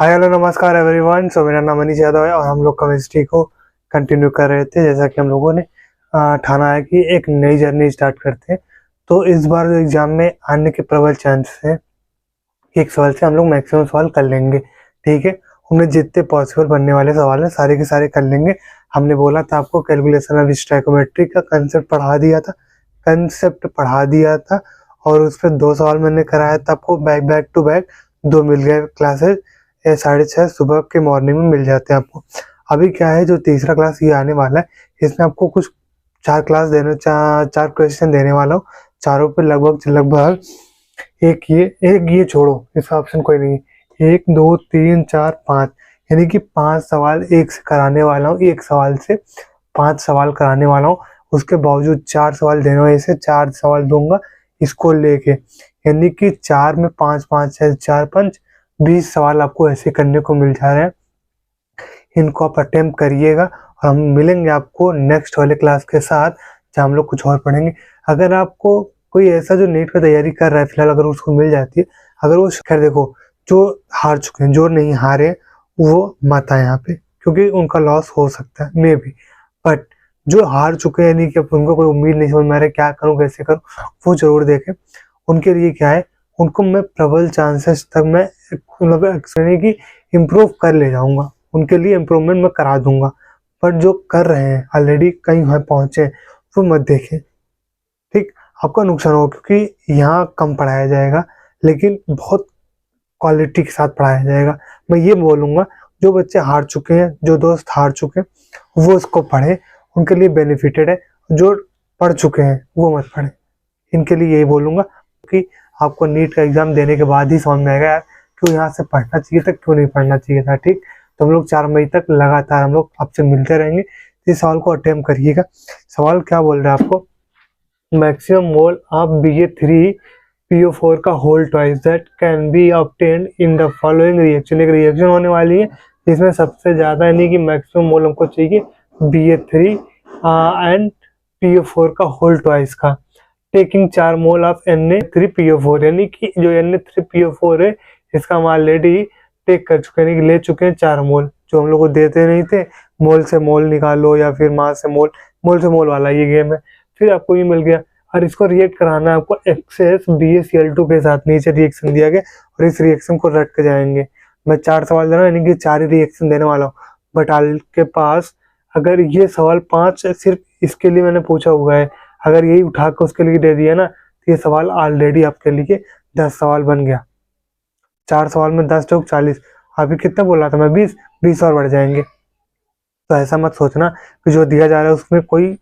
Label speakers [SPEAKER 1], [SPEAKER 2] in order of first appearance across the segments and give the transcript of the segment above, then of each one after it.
[SPEAKER 1] Hi hello नमस्कार everyone. मेरा नाम मनीष यादव है और हम लोग केमिस्ट्री को कंटिन्यू कर रहे थे। जैसा कि हम लोगों ने ठाना है कि एक नई जर्नी स्टार्ट करते हैं। तो इस बार जो एग्जाम में आने के प्रबल चांसेस हैं, एक सवाल से हम लोग मैक्सिमम सवाल कर लेंगे। ठीक है, हमने जितने पॉसिबल बनने वाले सवाल हैं सारे के सारे कर लेंगे। हमने बोला था आपको कैलकुलेशन ऑफ स्टोइकोमेट्री का कंसेप्ट पढ़ा दिया था और उस पर 2 सवाल मैंने कराया था आपको बैक टू बैक। 2 मिल गए क्लासेज, 6:30 सुबह के मॉर्निंग में मिल जाते हैं आपको। अभी क्या है, जो तीसरा क्लास ये आने वाला है, इसमें आपको कुछ 4 क्वेश्चन देने वाला हूँ। चारों पे लगभग एक ये छोड़ो, इसका ऑप्शन कोई नहीं है। 1 2 3 4 5 यानी कि 5 सवाल एक से कराने वाला हूँ। एक सवाल से 5 सवाल कराने वाला हूँ। उसके बावजूद 4 सवाल देने वाले से 4 सवाल दूंगा इसको लेके, यानी कि 4 में 5 5 6 4 5 20 सवाल आपको ऐसे करने को मिल जा रहे हैं। इनको आप अटेम्प्ट करिएगा और हम मिलेंगे आपको नेक्स्ट वाले क्लास के साथ, जहाँ हम लोग कुछ और पढ़ेंगे। अगर आपको कोई ऐसा जो नीट का तैयारी कर रहा है फिलहाल, अगर उसको मिल जाती है, अगर वो खैर देखो, जो हार चुके हैं, जो नहीं हारे वो मत आए यहाँ पे, क्योंकि उनका लॉस हो सकता है मे बी। बट जो हार चुके हैं, यानी कि अब उनको कोई उम्मीद नहीं समझ में आ रहा है क्या करूँ कैसे करूँ, वो जरूर देखें। उनके लिए क्या है, उनको मैं प्रबल चांसेस तक मैं मतलब कि इम्प्रूव कर ले जाऊंगा। उनके लिए इम्प्रूवमेंट मैं करा दूंगा। पर जो कर रहे हैं ऑलरेडी कहीं वहाँ पहुंचे, वो मत देखें। ठीक, आपका नुकसान होगा, क्योंकि यहाँ कम पढ़ाया जाएगा लेकिन बहुत क्वालिटी के साथ पढ़ाया जाएगा। मैं ये बोलूँगा, जो बच्चे हार चुके हैं, जो दोस्त हार चुके हैं, वो इसको पढ़े, उनके लिए बेनिफिटेड है। जो पढ़ चुके हैं वो मत पढ़े, इनके लिए यही बोलूँगा। कि आपको नीट का एग्जाम देने के बाद ही समझ में आएगा यार, क्यों यहाँ से पढ़ना चाहिए था, क्यों नहीं पढ़ना चाहिए था। ठीक, तो हम लोग 4 मई तक लगातार हम लोग आपसे मिलते रहेंगे। इस सवाल को अटेम्प्ट करिएगा। सवाल क्या बोल रहा है आपको, मैक्सिमम मोल ऑफ BA3PO4 का whole twice that can be obtained in the following reaction. एक रिएक्शन होने वाली है जिसमें सबसे ज्यादा यानी कि मैक्सिमम मोल हमको चाहिए BA3 एंड PO4 का होल ट्वाइस का। टेकिंग 4 मोल ऑफ Na3PO4, यानी कि जो Na3PO4 है इसका हम ऑलरेडी टेक कर चुके हैं, यानी कि ले चुके हैं 4 मोल। जो हम लोग को देते नहीं थे, मोल से मोल निकालो या फिर मास से मोल से मोल वाला ये गेम है। फिर आपको ये मिल गया और इसको रिएक्ट कराना है आपको एक्सेस BaCl2 के साथ। नीचे रिएक्शन दिया गया और इस रिएक्शन को रट के जाएंगे। मैं 4 सवाल दे रहा हूँ, यानी कि 4 ही रिएक्शन देने वाला हूँ। बट आपके पास अगर ये सवाल 5 सिर्फ इसके लिए मैंने पूछा हुआ है, अगर यही उठा के उसके लिए दे दिया ना, तो ये सवाल ऑलरेडी आपके लिए 10 सवाल बन गया। 4 सवाल में 10 चौक 40, अभी कितना बोला था मैं, 20 और बढ़ जाएंगे। तो ऐसा मत सोचना कि जो दिया जा रहा है उसमें कोई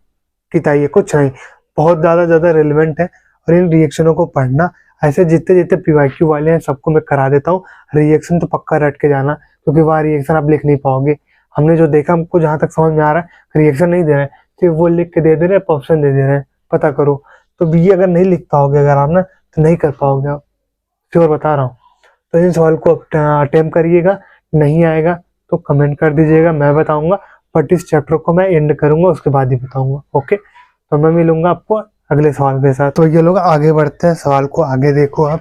[SPEAKER 1] किताई है, कुछ नहीं। बहुत ज़्यादा रेलिवेंट है और इन रिएक्शनों को पढ़ना। ऐसे जितने PYQ वाले हैं सबको मैं करा देता हूँ। रिएक्शन तो पक्का रट के जाना, क्योंकि वहाँ रिएक्शन आप लिख नहीं पाओगे। हमने जो देखा, हमको जहाँ तक समझ में आ रहा है, रिएक्शन नहीं दे रहे हैं, सिर्फ वो लिख के दे दे रहे हैं, ऑप्शन दे दे रहे हैं, पता करो। तो BA अगर नहीं लिख पाओगे अगर आप ना, तो नहीं कर पाओगे आप, श्योर बता रहा हूँ। तो इन सवाल को अटेम्प्ट करिएगा। नहीं आएगा तो कमेंट कर दीजिएगा, मैं बताऊंगा। बट इस चैप्टर को मैं एंड करूंगा, उसके बाद ही बताऊंगा। ओके, तो मैं मिलूंगा आपको अगले सवाल के साथ। तो ये लोग आगे बढ़ते हैं, सवाल को आगे देखो आप।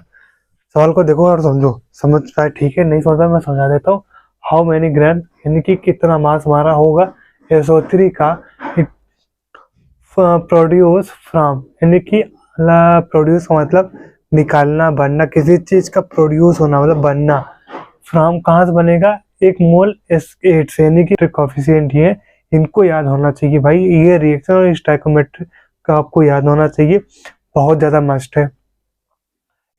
[SPEAKER 1] सवाल को देखो और समझो, समझ पाए ठीक है, नहीं समझा मैं समझा देता हूँ। हाउ मेनी ग्राम, यानी कि कितना मास हमारा होगा SO3 का प्रोड्यूस फ्रॉम, यानी कि प्रोड्यूस का मतलब निकालना, बनना, किसी चीज का प्रोड्यूस होना मतलब बनना। फ्रॉम कहाँ से बनेगा, 1 मोल S8 से, यानी कि कॉफिशिएंट ये इनको याद होना चाहिए भाई। ये रिएक्शन और स्टोइकोमेट्री का आपको याद होना चाहिए, बहुत ज्यादा मस्ट है।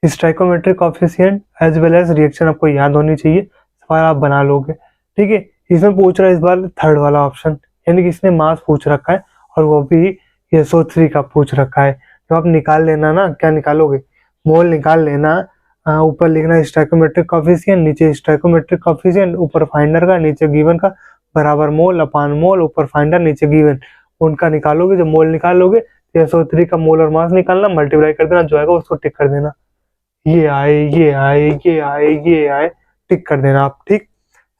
[SPEAKER 1] Stoichiometric coefficient as well as reaction आपको याद होनी चाहिए, सवाल आप बना लोगे। ठीक है, इसमें पूछ रहा है इस बार थर्ड वाला ऑप्शन, यानी कि इसने मास पूछ रखा है और वो भी SO3 का पूछ रखा है। तो आप निकाल लेना ना, क्या निकालोगे, मोल निकाल लेना। ऊपर लिखना स्टोइकोमेट्रिक कॉफिशिएंट, नीचे स्टोइकोमेट्रिक कॉफिशिएंट, ऊपर फाइंडर का, नीचे गिवन का, बराबर मोल अपान मोल, ऊपर फाइंडर नीचे गिवन। उनका निकालोगे, जब मोल निकालोगे तो SO3 का मोल और मास निकालना, मल्टीप्लाई कर देना, जो आएगा उसको टिक कर देना। ये आए ये आए ये आए ये आए, टिक कर देना आप। ठीक,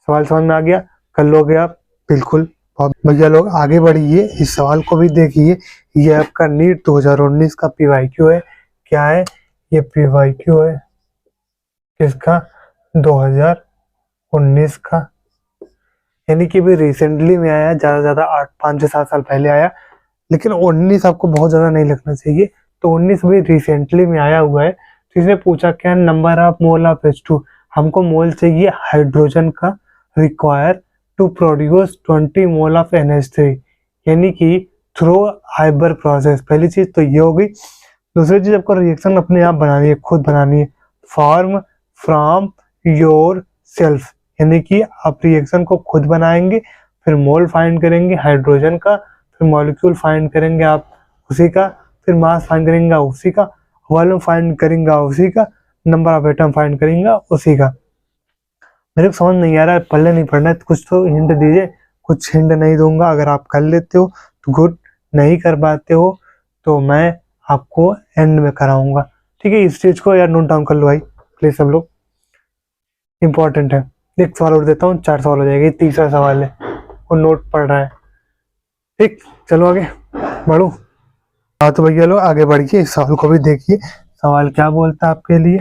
[SPEAKER 1] सवाल समझ में आ गया, कर लोगे आप बिल्कुल। और भैया लोग आगे बढ़िए, इस सवाल को भी देखिए। ये आपका नीट 2019 का PYQ है। क्या है ये PYQ है किसका, 2019 19 का, यानी कि अभी रिसेंटली में आया, ज़्यादा से ज़्यादा 5 से 7 साल पहले आया, लेकिन 19 आपको बहुत ज़्यादा नहीं लगना चाहिए। तो 19 भी रिसेंटली में आया हुआ है। तो इसने पूछा क्या, number of mole of H2, हमको मोल चाहिए हाइड्रोजन का require to produce 20 mole of NH3, यानी कि थ्रू हाइबर प्रोसेस। पहली चीज़ तो ये होगी। दूसरी चीज़, आपको रिएक्शन अपने आप बनानी है, खुद बनानी है। फॉर्म फ्रॉम योर सेल्फ, यानी कि आप रिएक्शन को खुद बनाएंगे, फिर मोल फाइंड करेंगे हाइड्रोजन का, फिर मॉलिक्यूल फाइंड करेंगे आप उसी का, फिर मास फाइंड करेंगे उसी का, वॉल्यूम फाइंड करेंगे उसी का, नंबर ऑफ एटम फाइंड करेंगे उसी का। मेरे को समझ नहीं आ रहा है, पढ़ने नहीं पढ़ना है, कुछ तो हिंट दीजिए। कुछ हिंट नहीं दूंगा, अगर आप कर लेते हो तो गुड, नहीं कर पाते हो तो मैं आपको एंड में कराऊंगा। ठीक है, इस चीज को यार नोट डाउन कर लो भाई प्लीज सब लोग, इंपॉर्टेंट है। एक सवाल और देता हूँ, 4 सवाल हो जाएंगे, तीसरा सवाल है और नोट पढ़ रहा है। ठीक, चलो आगे बढ़ो। हाँ तो भैया लोग आगे बढ़िए, इस सवाल को भी देखिए। सवाल क्या बोलता है आपके लिए,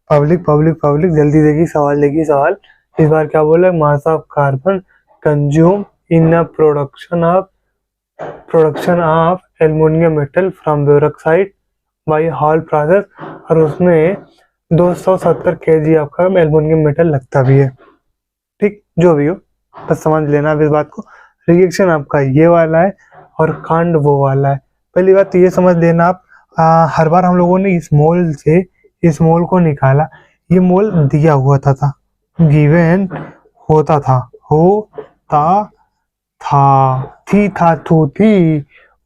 [SPEAKER 1] पब्लिक पब्लिक पब्लिक जल्दी देखिए सवाल, देखिए सवाल। इस बार क्या बोला, mass of carbon consume in a production of aluminium metal from bauxite by hall process, और उसमें 270 kg आपका एल्युमिनियम मेटल लगता भी है। ठीक, जो भी हो बस समझ लेना अब इस बात को। रिएक्शन आपका ये वाला है और कांड वो वाला है। पहली बात तो ये समझ लेना आप, हर बार हम लोगों ने इस मोल से इस मोल को निकाला, ये मोल दिया हुआ था गिवन होता था, होता था, थी था थू थी,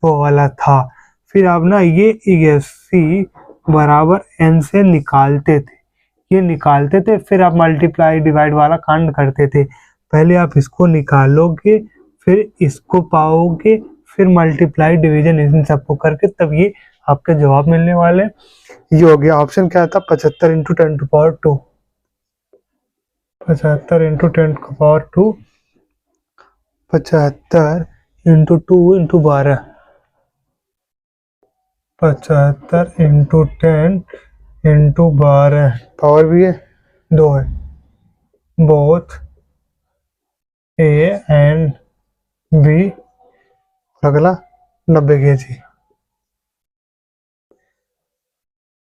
[SPEAKER 1] वो वाला था। फिर आप ना ये ESC बराबर n से निकालते थे, ये निकालते थे, फिर आप मल्टीप्लाई डिवाइड वाला कांड करते थे। पहले आप इसको निकालोगे, फिर इसको पाओगे, फिर मल्टीप्लाई डिवीजन इन सबको करके तब ये आपके जवाब मिलने वाले। ये हो गया ऑप्शन क्या था, 75 × 10⁻², 75 × 10⁻², 75 × 2 × 12, 75 × 10 × 12, पावर भी है 2 है, बोथ A एंड B, अगला 90 kg।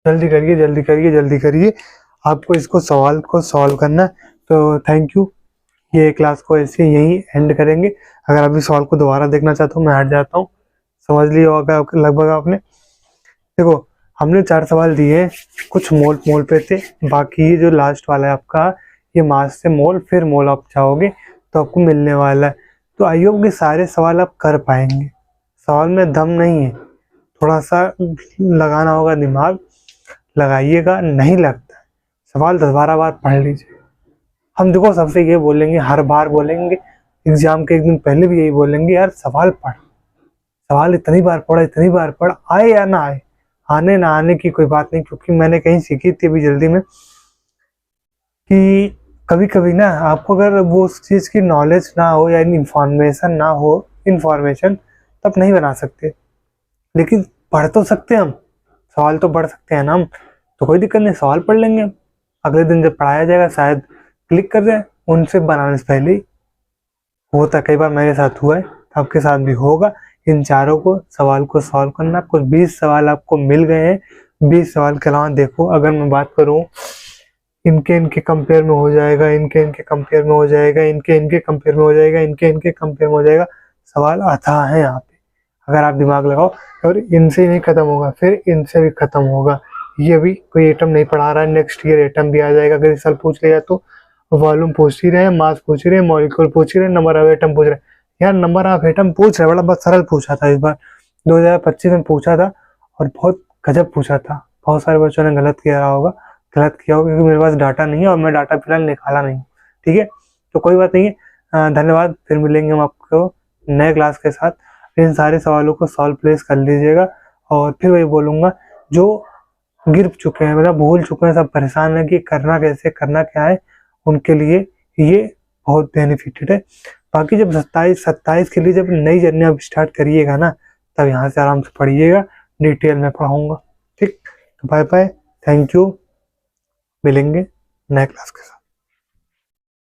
[SPEAKER 1] जल्दी करिए जल्दी करिए जल्दी करिए, आपको इसको सवाल को सॉल्व करना है। तो थैंक यू, ये क्लास को ऐसे यहीं एंड करेंगे। अगर अभी सवाल को दोबारा देखना चाहता हूँ मैं हट जाता हूँ, समझ लिया होगा लगभग आपने। देखो हमने 4 सवाल दिए, कुछ मोल मोल पे थे, बाकी ये जो लास्ट वाला है आपका, ये मास से मोल, फिर मोल आप चाहोगे तो आपको मिलने वाला है। तो आई होप कि सारे सवाल आप कर पाएंगे। सवाल में दम नहीं है, थोड़ा सा लगाना होगा दिमाग, लगाइएगा, नहीं लगता सवाल 10-12 बार पढ़ लीजिए। हम देखो सबसे ये बोलेंगे, हर बार बोलेंगे, एग्जाम के एक दिन पहले भी यही बोलेंगे, यार सवाल पढ़, सवाल इतनी बार पढ़, आए या ना आए, आने ना आने की कोई बात नहीं, क्योंकि मैंने कहीं सीखी थी अभी जल्दी में कि कभी कभी ना आपको अगर वो उस चीज़ की नॉलेज ना हो या इंफॉर्मेशन ना हो, इंफॉर्मेशन, तब नहीं बना सकते। लेकिन पढ़ तो सकते हैं हम, सवाल तो पढ़ सकते हैं ना हम, तो कोई दिक्कत नहीं, सवाल पढ़ लेंगे हम। अगले दिन जब पढ़ाया जाएगा शायद क्लिक कर जाए, उनसे बनाने से पहले ही होता, कई बार मेरे साथ हुआ है, आपके साथ भी होगा। इन चारों को सवाल को सॉल्व करना, कुछ 20 सवाल आपको मिल गए हैं। 20 सवाल के अलावा देखो, अगर मैं बात करूं, इनके कंपेयर में हो जाएगा, इनके कंपेयर में हो जाएगा, इनके कंपेयर में हो जाएगा, इनके कंपेयर में हो जाएगा, सवाल आता है यहाँ पे, अगर आप दिमाग लगाओ। और इनसे ही नहीं खत्म होगा, फिर इनसे भी खत्म होगा। ये भी कोई एटम नहीं पढ़ा रहा है, नेक्स्ट ईयर एटम भी आ जाएगा अगर इस साल पूछ लिया तो। वॉल्यूम पूछ ही रहे, मास पूछ ही रहे, मॉलिक्यूल पूछ ही रहे, नंबर ऑफ एटम पूछ रहे। यार नंबर ऑफ एटम पूछ रहे, बड़ा बहुत सरल पूछा था इस बार, 2025 में पूछा था और बहुत गजब पूछा था। बहुत सारे बच्चों ने गलत किया होगा क्योंकि मेरे पास डाटा नहीं है और मैं डाटा फिलहाल निकाला नहीं। ठीक है, तो कोई बात नहीं है, धन्यवाद। फिर मिलेंगे हम आपको नए क्लास के साथ। इन सारे सवालों को सॉल्व प्लेस कर लीजिएगा। और फिर वही बोलूँगा, जो गिर चुके हैं, मतलब भूल चुके हैं, सब परेशान है कि करना कैसे, करना क्या है, उनके लिए ये बहुत बेनिफिटेड है। बाकी जब 27 के लिए जब नई जर्नी आप स्टार्ट करिएगा ना, तब यहाँ से आराम से पढ़िएगा, डिटेल में पढ़ाऊँगा। ठीक, तो बाय बाय, थैंक यू, मिलेंगे नए क्लास के साथ।